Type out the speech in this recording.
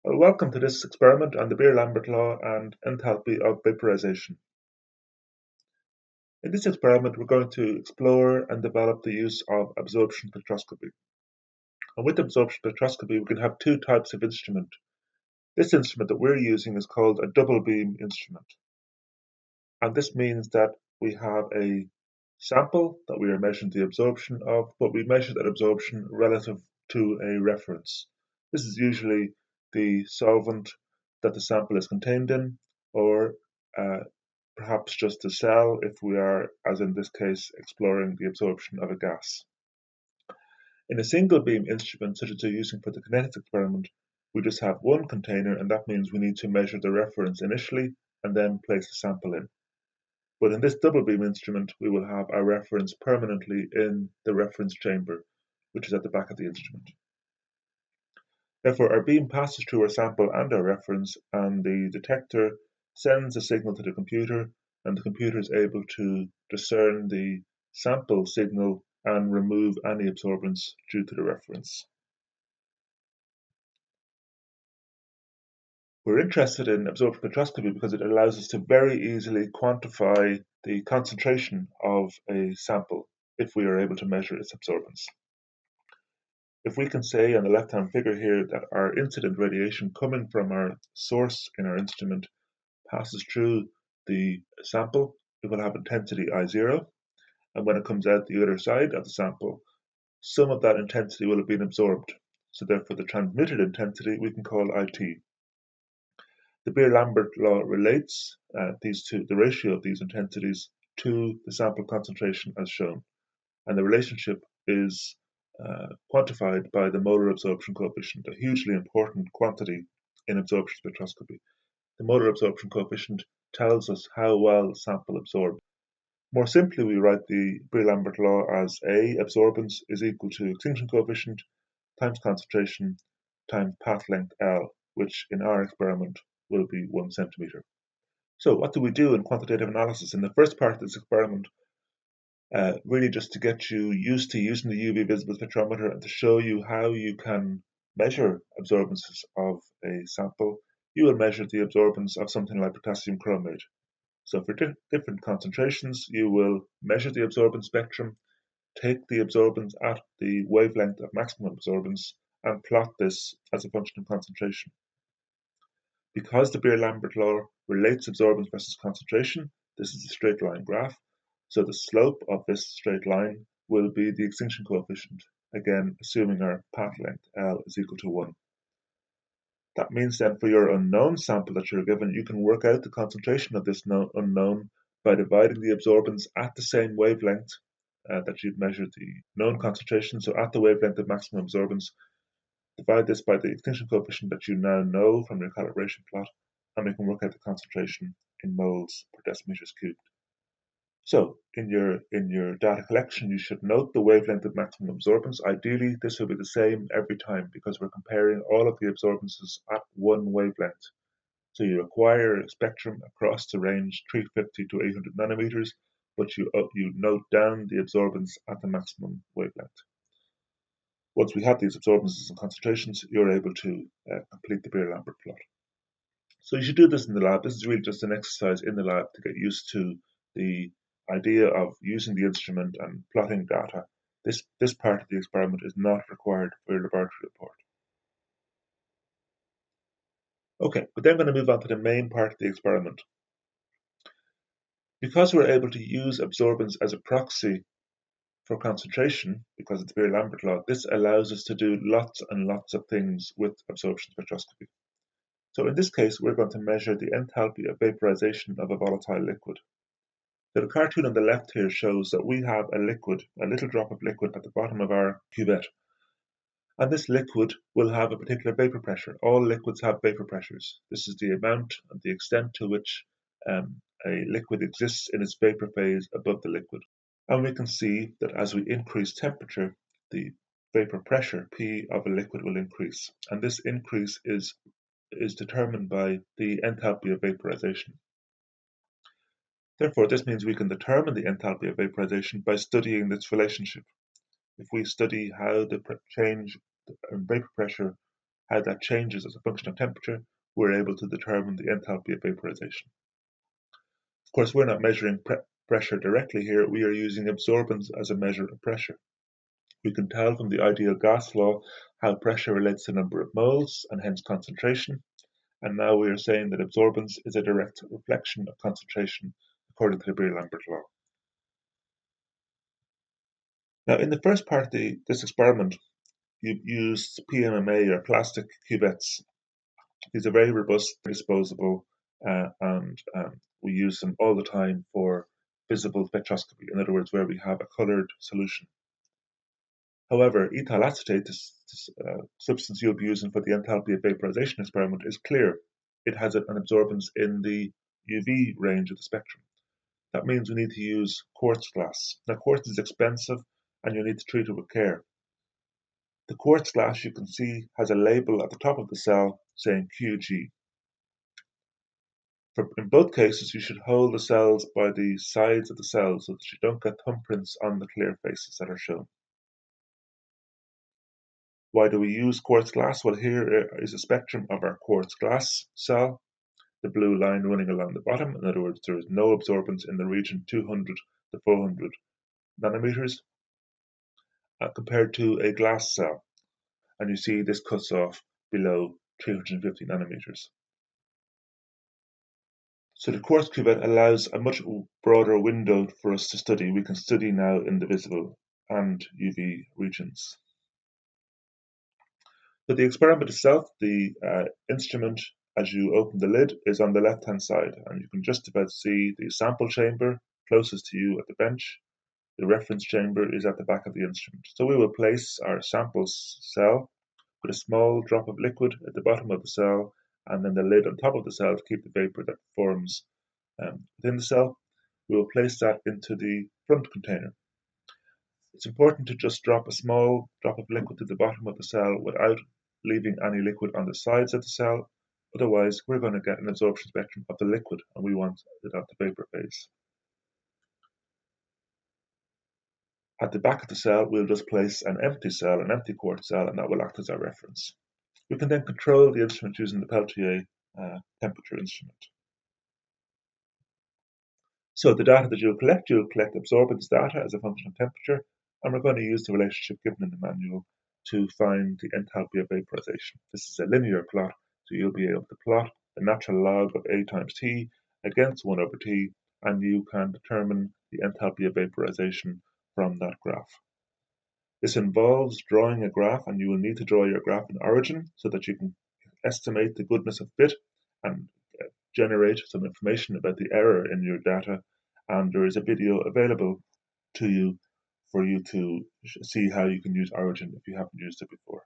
Welcome to this experiment on the Beer-Lambert law and enthalpy of vaporization. In this experiment, we're going to explore and develop the use of absorption spectroscopy. And with absorption spectroscopy, we can have two types of instrument. This instrument that we're using is called a double beam instrument. And this means that we have a sample that we are measuring the absorption of, but we measure that absorption relative to a reference. This is usually the solvent that the sample is contained in, or perhaps just the cell if we are, as in this case, exploring the absorption of a gas. In a single beam instrument, such as we're using for the kinetics experiment, we just have one container, and that means we need to measure the reference initially and then place the sample in. But in this double beam instrument, we will have our reference permanently in the reference chamber, which is at the back of the instrument. Therefore, our beam passes through our sample and our reference, and the detector sends a signal to the computer, and the computer is able to discern the sample signal and remove any absorbance due to the reference. We're interested in absorption spectroscopy because it allows us to very easily quantify the concentration of a sample if we are able to measure its absorbance. If we can say on the left-hand figure here that our incident radiation coming from our source in our instrument passes through the sample, it will have intensity I0, and when it comes out the other side of the sample, some of that intensity will have been absorbed. So therefore the transmitted intensity we can call IT. The Beer-Lambert law relates the ratio of these intensities to the sample concentration as shown, and the relationship is quantified by the molar absorption coefficient, a hugely important quantity in absorption spectroscopy. The molar absorption coefficient tells us how well the sample absorbs. More simply, we write the Beer-Lambert law as A, absorbance, is equal to extinction coefficient times concentration times path length L, which in our experiment will be 1 centimeter. So what do we do in quantitative analysis? In the first part of this experiment, really just to get you used to using the UV visible spectrometer and to show you how you can measure absorbances of a sample, you will measure the absorbance of something like potassium chromate. So for different concentrations, you will measure the absorbance spectrum, take the absorbance at the wavelength of maximum absorbance, and plot this as a function of concentration. Because the Beer-Lambert law relates absorbance versus concentration, this is a straight line graph, so the slope of this straight line will be the extinction coefficient, again assuming our path length L is equal to 1. That means then for your unknown sample that you're given, you can work out the concentration of this unknown by dividing the absorbance at the same wavelength that you've measured the known concentration, so at the wavelength of maximum absorbance. Divide this by the extinction coefficient that you now know from your calibration plot, and we can work out the concentration in moles per decimeters cubed. So in your data collection, you should note the wavelength of maximum absorbance. Ideally, this will be the same every time because we're comparing all of the absorbances at one wavelength. So you acquire a spectrum across the range 350 to 800 nanometers, but you note down the absorbance at the maximum wavelength. Once we have these absorbances and concentrations, you're able to complete the Beer-Lambert plot. So you should do this in the lab. This is really just an exercise in the lab to get used to the idea of using the instrument and plotting data. This part of the experiment is not required for your laboratory report. Okay, but then I'm going to move on to the main part of the experiment. Because we're able to use absorbance as a proxy for concentration, because it's Beer-Lambert law, this allows us to do lots and lots of things with absorption spectroscopy. So in this case, we're going to measure the enthalpy of vaporization of a volatile liquid. So the cartoon on the left here shows that we have a liquid, a little drop of liquid at the bottom of our cuvette. And this liquid will have a particular vapor pressure. All liquids have vapor pressures. This is the amount and the extent to which a liquid exists in its vapor phase above the liquid. And we can see that as we increase temperature, the vapor pressure P of a liquid will increase. And this increase is determined by the enthalpy of vaporization. Therefore, this means we can determine the enthalpy of vaporization by studying this relationship. If we study how the change in vapor pressure how that changes as a function of temperature, we're able to determine the enthalpy of vaporization. Of course, we're not measuring pressure directly here, we are using absorbance as a measure of pressure. We can tell from the ideal gas law how pressure relates to number of moles and hence concentration, and now we are saying that absorbance is a direct reflection of concentration according to the beer-lambert law. Now, in the first part of this experiment, you've used PMMA or plastic cuvettes. These are very robust, disposable, and we use them all the time for visible spectroscopy, in other words, where we have a colored solution. However, ethyl acetate, this substance you'll be using for the enthalpy of vaporization experiment, is clear. It has an absorbance in the UV range of the spectrum. That means we need to use quartz glass. Now, quartz is expensive and you need to treat it with care. The quartz glass, you can see, has a label at the top of the cell saying QG. In both cases, you should hold the cells by the sides of the cells so that you don't get thumbprints on the clear faces that are shown. Why do we use quartz glass? Well, here is a spectrum of our quartz glass cell, the blue line running along the bottom. In other words, there is no absorbance in the region 200 to 400 nanometers compared to a glass cell. And you see this cuts off below 350 nanometers. So the quartz cuvette allows a much broader window for us to study. We can study now in the visible and UV regions. So the experiment itself, the instrument, as you open the lid, is on the left-hand side, and you can just about see the sample chamber closest to you at the bench. The reference chamber is at the back of the instrument. So we will place our sample cell with a small drop of liquid at the bottom of the cell, and then the lid on top of the cell to keep the vapor that forms within the cell. We will place that into the front container. It's important to just drop a small drop of liquid to the bottom of the cell without leaving any liquid on the sides of the cell. Otherwise, we're going to get an absorption spectrum of the liquid, and we want it at the vapor phase. At the back of the cell, we'll just place an empty cell, an empty quartz cell, and that will act as our reference. We can then control the instrument using the Peltier temperature instrument. So the data that you'll collect absorbance data as a function of temperature, and we're going to use the relationship given in the manual to find the enthalpy of vaporization. This is a linear plot, so you'll be able to plot the natural log of A times T against 1 over T, and you can determine the enthalpy of vaporization from that graph. This involves drawing a graph, and you will need to draw your graph in origin so that you can estimate the goodness of fit and generate some information about the error in your data, and there is a video available to you for you to see how you can use origin if you haven't used it before.